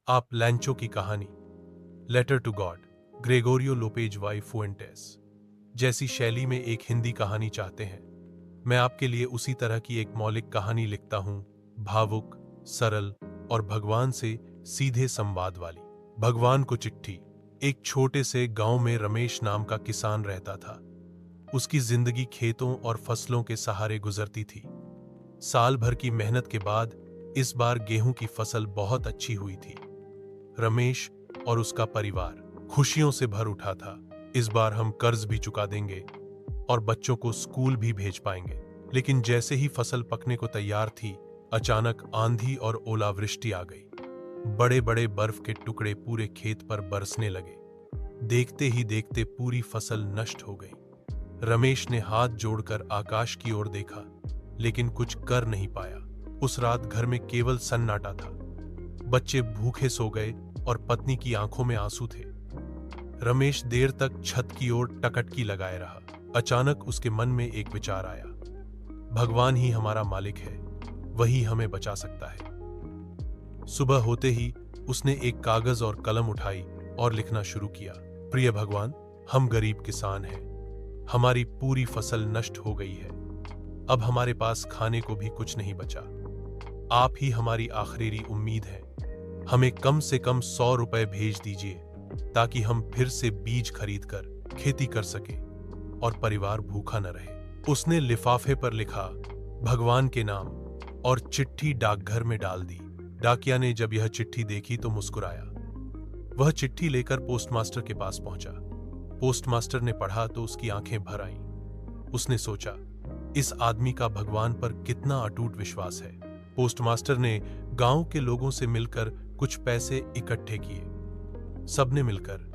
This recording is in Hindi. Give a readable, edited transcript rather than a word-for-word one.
आप लैंचो की कहानी letter to God Gregorio Lopez y Fuentes जैसी शैली में एक हिंदी कहानी चाहते हैं। मैं आपके लिए उसी तरह की एक मौलिक कहानी लिखता हूं, भावुक, सरल और भगवान से सीधे संवाद वाली। भगवान को चिट्ठी। एक छोटे से गांव में रमेश नाम का किसान रहता था। उसकी जिंदगी खेतों और फसलों के सहारे गुजरती थी। साल भर की मेहनत के बाद इस बार गेहूं की फसल बहुत अच्छी हुई थी। रमेश और उसका परिवार खुशियों से भर उठा था। इस बार हम कर्ज भी चुका देंगे और बच्चों को स्कूल भी भेज पाएंगे। लेकिन जैसे ही फसल पकने को तैयार थी, अचानक आंधी और ओलावृष्टि आ गई। बड़े बड़े बर्फ के टुकड़े पूरे खेत पर बरसने लगे। देखते ही देखते पूरी फसल नष्ट हो गई। रमेश ने हाथ जोड़कर आकाश की ओर देखा, लेकिन कुछ कर नहीं पाया। उस रात घर में केवल सन्नाटा था। बच्चे भूखे सो गए और पत्नी की आंखों में आंसू थे। रमेश देर तक छत की ओर टकटकी लगाए रहा। अचानक उसके मन में एक विचार आया, भगवान ही हमारा मालिक है, वही हमें बचा सकता है। सुबह होते ही उसने एक कागज और कलम उठाई और लिखना शुरू किया। प्रिय भगवान, हम गरीब किसान हैं, हमारी पूरी फसल नष्ट हो गई है। अब हमारे पास खाने को भी कुछ नहीं बचा। आप ही हमारी आखिरी उम्मीद है। हमें कम से कम 100 रुपए भेज दीजिए, ताकि हम फिर से बीज खरीदकर खेती कर सके और परिवार भूखा न रहे। उसने लिफाफे पर लिखा, भगवान के नाम, और चिट्ठी डाकघर में डाल दी। डाकिया ने जब यह चिट्ठी देखी तो मुस्कुराया। वह चिट्ठी लेकर पोस्टमास्टर के पास पहुंचा। पोस्टमास्टर ने पढ़ा तो उसकी आंखें भर आईं। उसने सोचा, इस आदमी का भगवान पर कितना अटूट विश्वास है। पोस्टमास्टर ने गांव के लोगों से मिलकर कुछ पैसे इकट्ठे किए। सबने मिलकर